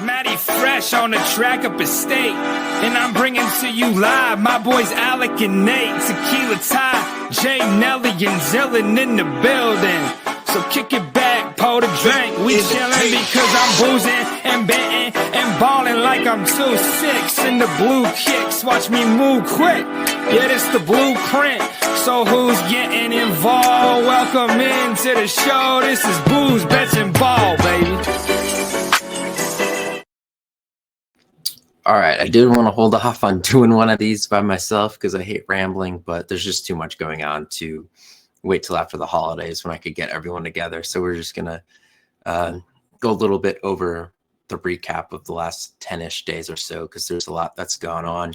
Matty Fresh on the track up at State. And I'm bringing to you live my boys Alec and Nate, Tequila Ty, Jay, Nelly, and Zillin in the building. So kick it back, pour the drink. We chillin' because I'm boozing and betting and ballin' like I'm 2-6 in the blue kicks. Watch me move quick. Yeah, this the blueprint. So who's getting involved? Welcome into the show. This is Booze, Bets, and Ball, baby. All right, I did want to hold off on doing one of these by myself because I hate rambling, but there's just too much going on to wait till after the holidays when I could get everyone together. So we're just going to go a little bit over the recap of the last 10-ish days or so because there's a lot that's gone on.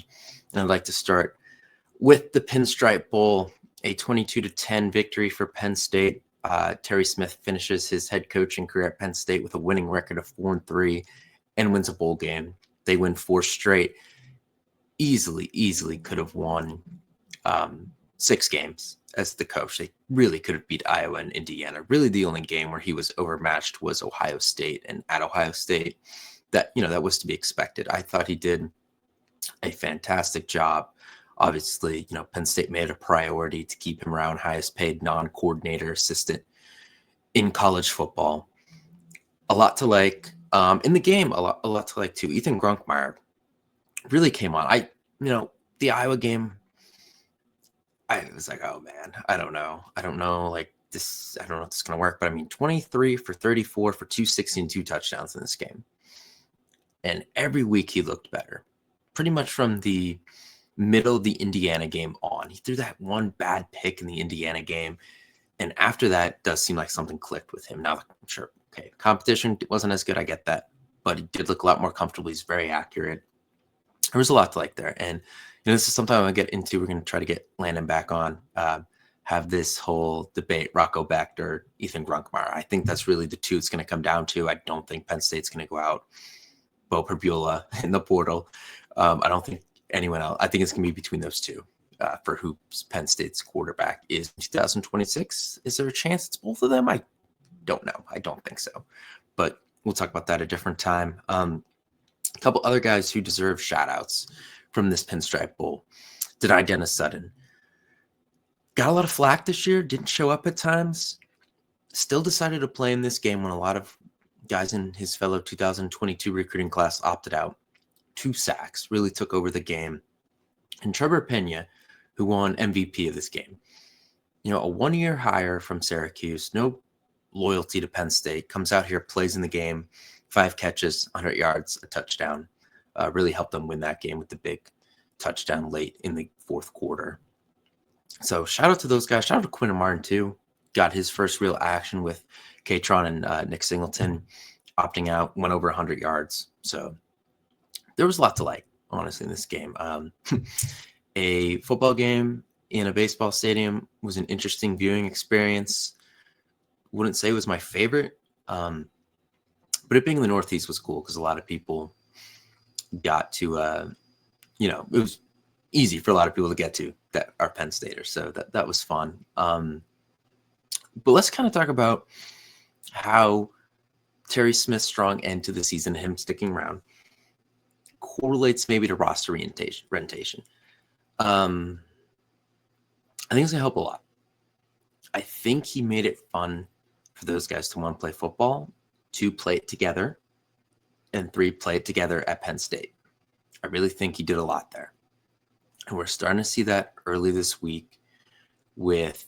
And I'd like to start with the Pinstripe Bowl, a 22-10 victory for Penn State. Terry Smith finishes his head coaching career at Penn State with a winning record of 4-3 and wins a bowl game. They win 4 straight. Easily could have won 6 games as the coach. They really could have beat Iowa and Indiana. Really the only game where he was overmatched was Ohio State. And at Ohio State, that was to be expected. I thought he did a fantastic job. Obviously, Penn State made it a priority to keep him around, highest paid non-coordinator assistant in college football. A lot to like. In the game, a lot to like too. Ethan Grunkmeyer really came on. The Iowa game, I was like, oh man, I don't know. Like this, I don't know if this is gonna work. But 23 for 34 for 260 and 2 touchdowns in this game. And every week he looked better. Pretty much from the middle of the Indiana game on. He threw that one bad pick in the Indiana game. And after that, it does seem like something clicked with him. Now, I'm sure, okay, competition wasn't as good. I get that. But he did look a lot more comfortable. He's very accurate. There was a lot to like there. And this is something I'm going to get into. We're going to try to get Landon back on, have this whole debate, Rocco Becht or Ethan Grunkmeyer. I think that's really the two it's going to come down to. I don't think Penn State's going to go out Bo Perbula in the portal. I don't think anyone else. I think it's going to be between those two. For who Penn State's quarterback is in 2026. Is there a chance it's both of them? I don't know. I don't think so. But we'll talk about that a different time. A couple other guys who deserve shout-outs from this Pinstripe Bowl. Denai Dennis Sutton. Got a lot of flack this year. Didn't show up at times. Still decided to play in this game when a lot of guys in his fellow 2022 recruiting class opted out. 2 sacks. Really took over the game. And Trevor Pena, who won MVP of this game. A 1-year hire from Syracuse, no loyalty to Penn State, comes out here, plays in the game, 5 catches, 100 yards, a touchdown. Really helped them win that game with the big touchdown late in the 4th quarter. So shout out to those guys. Shout out to Quinn Martin too. Got his first real action with Katron and Nick Singleton opting out, went over 100 yards. So there was a lot to like, honestly, in this game. A football game in a baseball stadium was an interesting viewing experience. Wouldn't say it was my favorite, but it being in the Northeast was cool because a lot of people got to, it was easy for a lot of people to get to that are Penn Staters. So that was fun. But let's kind of talk about how Terry Smith's strong end to the season, him sticking around, correlates maybe to roster rentation. I think it's going to help a lot. I think he made it fun for those guys to, 1, play football, 2, play it together, and 3, play it together at Penn State. I really think he did a lot there. And we're starting to see that early this week with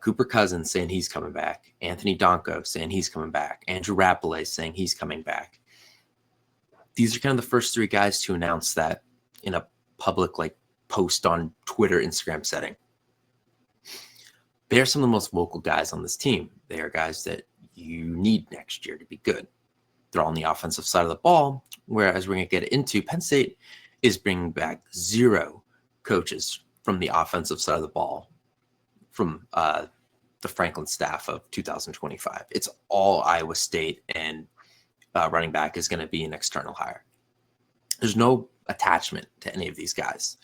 Cooper Cousins saying he's coming back, Anthony Donko saying he's coming back, Andrew Rapolais saying he's coming back. These are kind of the first 3 guys to announce that in a public post on Twitter, Instagram setting. They are some of the most vocal guys on this team. They are guys that you need next year to be good. They're on the offensive side of the ball, whereas we're going to get into Penn State is bringing back 0 coaches from the offensive side of the ball from the Franklin staff of 2025. It's all Iowa State, and running back is going to be an external hire. There's no attachment to any of these guys,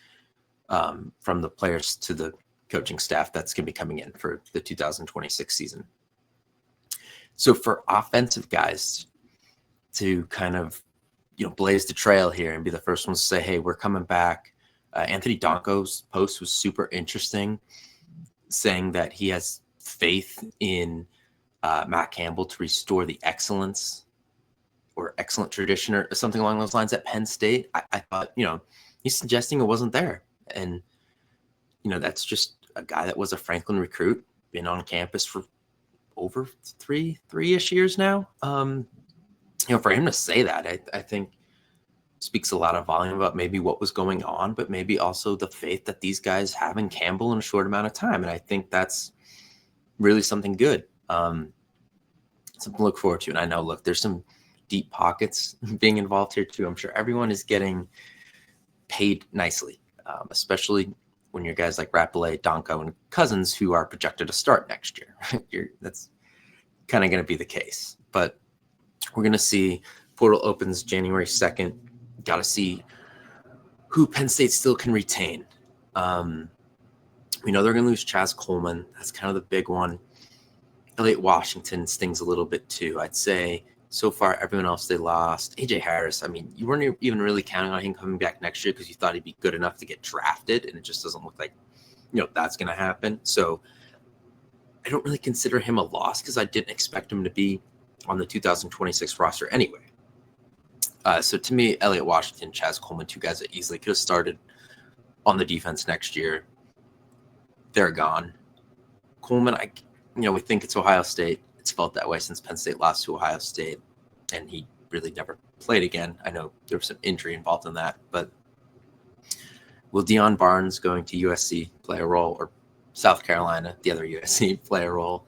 from the players to the coaching staff that's going to be coming in for the 2026 season. So for offensive guys to kind of blaze the trail here and be the first ones to say, hey, we're coming back. Anthony Donko's post was super interesting, saying that he has faith in Matt Campbell to restore the excellence or excellent tradition or something along those lines at Penn State. I thought, he's suggesting it wasn't there. And, that's just a guy that was a Franklin recruit, been on campus for over three-ish years now. For him to say that, I think speaks a lot of volume about maybe what was going on, but maybe also the faith that these guys have in Campbell in a short amount of time. And I think that's really something good. Something to look forward to. And I know, look, there's some deep pockets being involved here too. I'm sure everyone is getting paid nicely, especially when you're guys like Rappelet, Donko, and Cousins who are projected to start next year. That's kind of going to be the case. But we're going to see portal opens January 2nd. Got to see who Penn State still can retain. We know they're going to lose Chaz Coleman. That's kind of the big one. Elliott Washington stings a little bit too. I'd say so far everyone else they lost. AJ Harris, I mean, you weren't even really counting on him coming back next year because you thought he'd be good enough to get drafted, and it just doesn't look like that's going to happen. So I don't really consider him a loss because I didn't expect him to be on the 2026 roster anyway. So to me, Elliott Washington, Chaz Coleman, two guys that easily could have started on the defense next year. They're gone. Coleman, we think it's Ohio State. It's felt that way since Penn State lost to Ohio State, and he really never played again. I know there was some injury involved in that, but will Deion Barnes going to USC play a role, or South Carolina, the other USC, play a role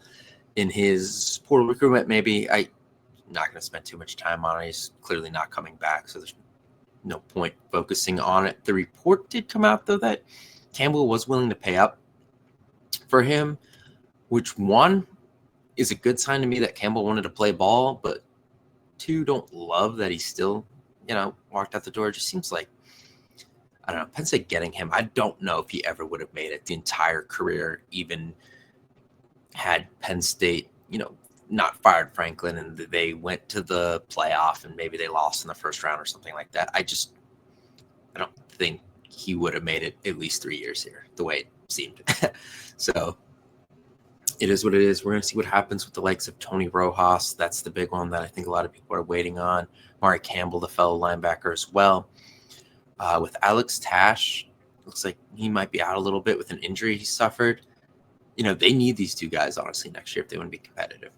in his portal recruitment? Maybe. I'm not going to spend too much time on it. He's clearly not coming back, so there's no point focusing on it. The report did come out, though, that Campbell was willing to pay up for him, which, one, is a good sign to me that Campbell wanted to play ball, but two, don't love that he still, walked out the door. It just seems like, I don't know, Penn State getting him, I don't know if he ever would have made it the entire career, even had Penn State, not fired Franklin and they went to the playoff and maybe they lost in the first round or something like that. I don't think he would have made it at least 3 years here, the way it seemed. So it is what it is. We're going to see what happens with the likes of Tony Rojas. That's the big one that I think a lot of people are waiting on. Matt Campbell, the fellow linebacker as well. With Alex Tash, looks like he might be out a little bit with an injury he suffered. They need these two guys, honestly, next year if they want to be competitive.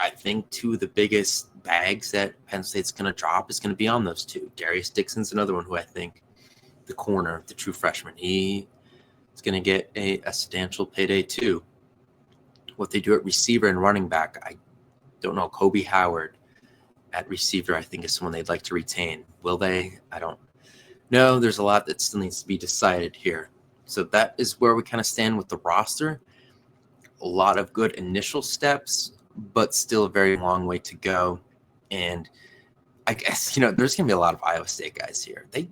I think two of the biggest bags that Penn State's going to drop is going to be on those two. Darius Dixon's another one who I think, the corner, the true freshman, he is going to get a substantial payday too. What they do at receiver and running back, I don't know. Kobe Howard at receiver, I think, is someone they'd like to retain. Will they? I don't know. There's a lot that still needs to be decided here. So that is where we kind of stand with the roster. A lot of good initial steps, but still a very long way to go. And I guess, there's going to be a lot of Iowa State guys here. They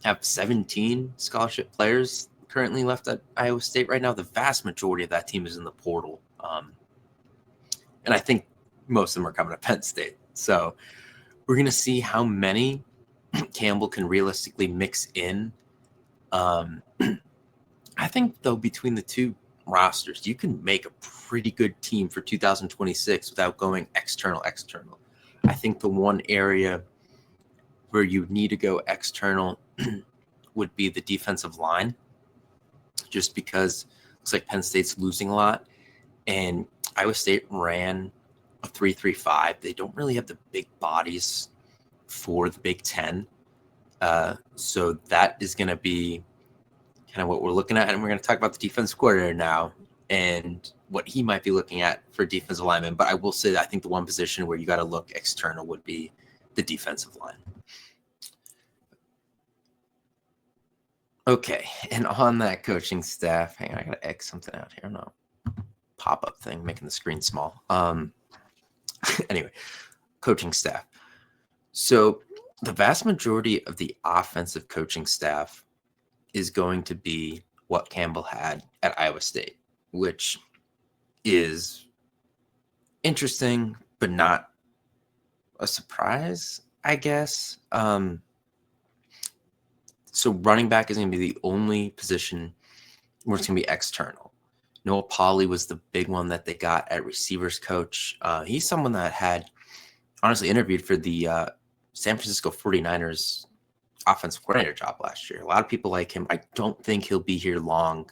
have 17 scholarship players currently left at Iowa State right now. The vast majority of that team is in the portal. And I think most of them are coming to Penn State. So we're going to see how many Campbell can realistically mix in. I think, though, between the two rosters, you can make a pretty good team for 2026 without going external. I think the one area where you need to go external would be the defensive line, just because it looks like Penn State's losing a lot. And Iowa State ran a 3-3-5. They don't really have the big bodies for the Big Ten. So that is going to be kind of what we're looking at. And we're going to talk about the defensive coordinator now and what he might be looking at for defensive linemen. But I will say that I think the one position where you got to look external would be the defensive line. Okay, and on that coaching staff, hang on, I got to X something out here. No pop-up thing, making the screen small. Anyway, coaching staff. So the vast majority of the offensive coaching staff is going to be what Campbell had at Iowa State, which is interesting, but not a surprise. I guess. So running back is going to be the only position where it's going to be external. Noah Polley was the big one that they got at receivers coach. He's someone that had honestly interviewed for the San Francisco 49ers offensive coordinator job last year. A lot of people like him. I don't think he'll be here long.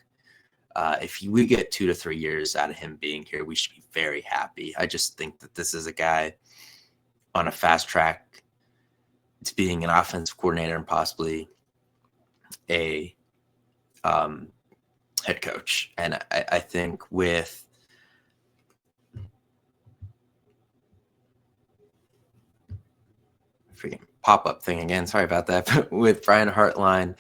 If we get 2 to 3 years out of him being here, we should be very happy. I just think that this is a guy on a fast track to being an offensive coordinator and possibly a head coach. And I think with freaking pop-up thing again, sorry about that, but with Brian Hartline,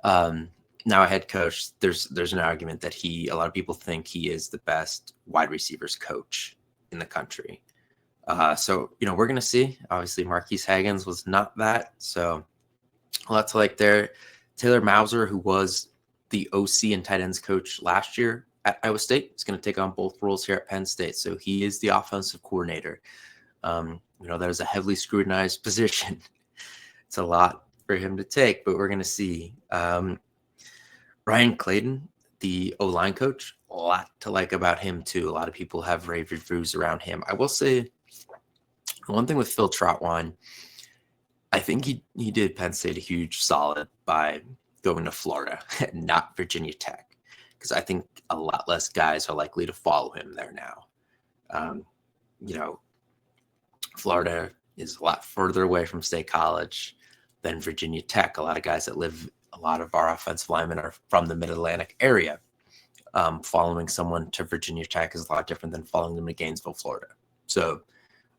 now a head coach, there's an argument that a lot of people think he is the best wide receivers coach in the country. So, we're going to see. Obviously, Marquise Haggins was not that. So, lots like there. Taylor Mauser, who was the OC and tight ends coach last year at Iowa State, is going to take on both roles here at Penn State. So, he is the offensive coordinator. That is a heavily scrutinized position. It's a lot for him to take, but we're going to see. Ryan Clayton, the O-line coach, a lot to like about him too. A lot of people have rave reviews around him. I will say one thing with Phil Trotwine, I think he did Penn State a huge solid by going to Florida and not Virginia Tech, because I think a lot less guys are likely to follow him there now. Florida is a lot further away from State College than Virginia Tech. A lot of guys that live, a lot of our offensive linemen are from the Mid-Atlantic area. Following someone to Virginia Tech is a lot different than following them to Gainesville, Florida. So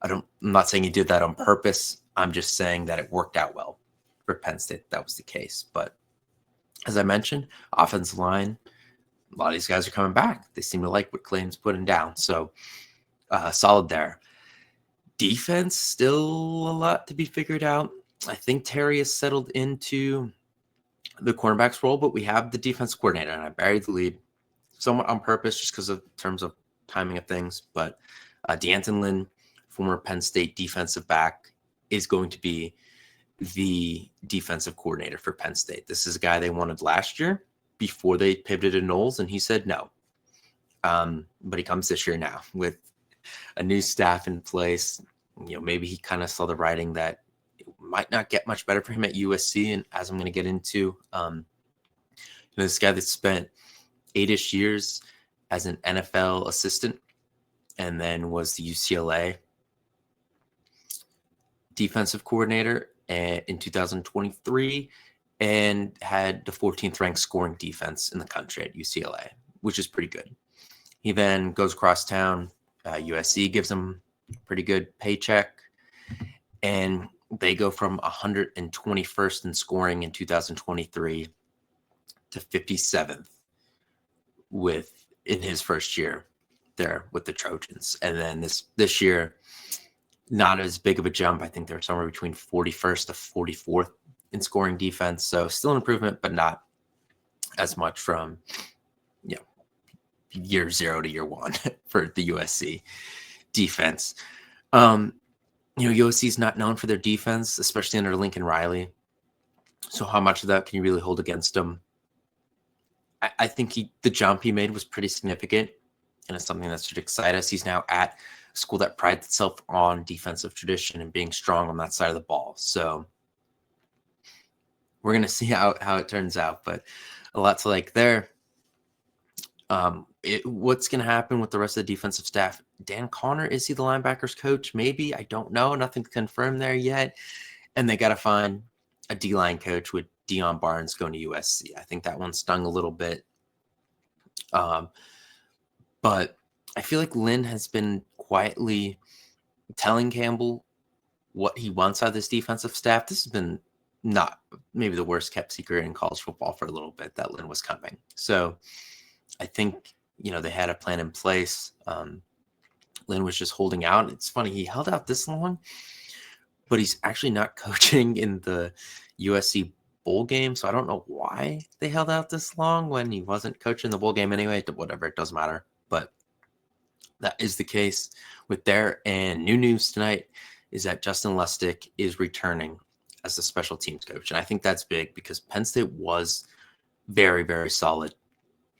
I'm not saying he did that on purpose. I'm just saying that it worked out well for Penn State. That was the case. But as I mentioned, offensive line, a lot of these guys are coming back. They seem to like what Clayton's putting down. So solid there. Defense, still a lot to be figured out. I think Terry has settled into the cornerback's role, but we have the defense coordinator, and I buried the lead somewhat on purpose just because of terms of timing of things. But D'Anton Lynn, former Penn State defensive back, is going to be the defensive coordinator for Penn State. This is a guy they wanted last year before they pivoted to Knowles, and he said no. But he comes this year now with a new staff in place. Maybe he kind of saw the writing that it might not get much better for him at USC. And as I'm going to get into, this guy that spent 8-ish years as an NFL assistant and then was the UCLA defensive coordinator in 2023 and had the 14th ranked scoring defense in the country at UCLA, which is pretty good. He then goes across town. USC gives him a pretty good paycheck, and they go from 121st in scoring in 2023 to 57th in his first year there with the Trojans. And then this year, not as big of a jump. I think they're somewhere between 41st to 44th in scoring defense. So still an improvement, but not as much from year 0 to year 1 for the USC defense. USC is not known for their defense, especially under Lincoln Riley. So how much of that can you really hold against him? I think the jump he made was pretty significant, and it's something that should excite us. He's now at a school that prides itself on defensive tradition and being strong on that side of the ball. So we're going to see how it turns out, but a lot to like there. What's going to happen with the rest of the defensive staff? Dan Connor, is he the linebackers coach? Maybe. I don't know. Nothing confirmed there yet. And they got to find a D-line coach with Deion Barnes going to USC. I think that one stung a little bit. But I feel like Lynn has been quietly telling Campbell what he wants out of this defensive staff. This has been not maybe the worst kept secret in college football for a little bit that Lynn was coming. So I think, they had a plan in place. Lynn was just holding out. It's funny, he held out this long, but he's actually not coaching in the USC bowl game. So I don't know why they held out this long when he wasn't coaching the bowl game anyway. Whatever, it doesn't matter. But that is the case with there. And new news tonight, is that Justin Lustig is returning as the special teams coach. And I think that's big because Penn State was very, very solid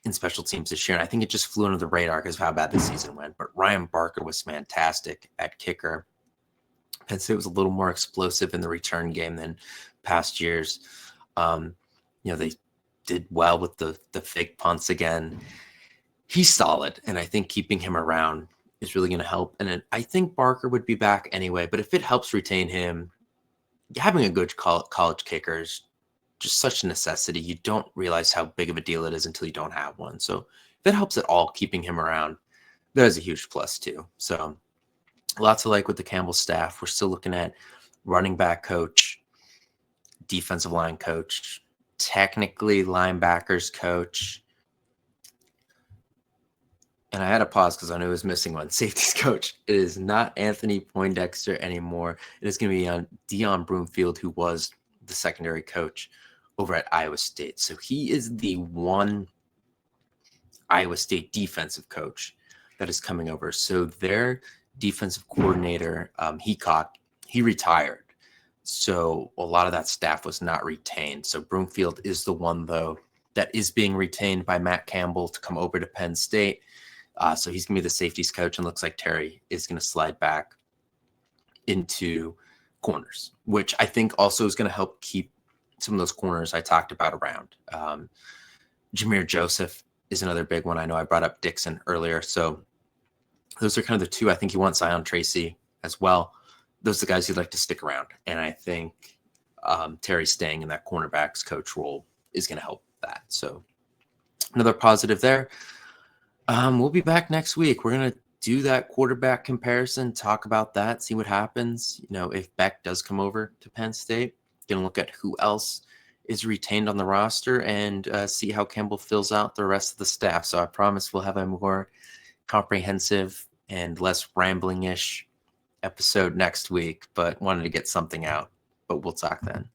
in special teams this year. And I think it just flew under the radar because of how bad the season went. But Ryan Barker was fantastic at kicker. Penn State was a little more explosive in the return game than past years. They did well with the fake punts again. He's solid, and I think keeping him around is really going to help. And I think Barker would be back anyway, but if it helps retain him, having a good college kicker is just such a necessity. You don't realize how big of a deal it is until you don't have one. So if it helps at all keeping him around, that is a huge plus too. So lots of like with the Campbell staff. We're still looking at running back coach, defensive line coach, technically linebackers coach. And I had to pause because I knew I was missing one. Safeties coach. It is not Anthony Poindexter anymore. It is going to be on Deion Broomfield, who was the secondary coach over at Iowa State. So he is the one Iowa State defensive coach that is coming over. So their defensive coordinator, he retired. So a lot of that staff was not retained. So Broomfield is the one, though, that is being retained by Matt Campbell to come over to Penn State. So he's going to be the safeties coach, and looks like Terry is going to slide back into corners, which I think also is going to help keep some of those corners I talked about around. Jameer Joseph is another big one. I know I brought up Dixon earlier. So those are kind of the two. I think you want Zion Tracy as well. Those are the guys you'd like to stick around. And I think Terry staying in that cornerbacks coach role is going to help that. So another positive there. We'll be back next week. We're going to do that quarterback comparison, talk about that, see what happens. If Beck does come over to Penn State, going to look at who else is retained on the roster and see how Campbell fills out the rest of the staff. So I promise we'll have a more comprehensive and less rambling-ish episode next week, but wanted to get something out. But we'll talk then.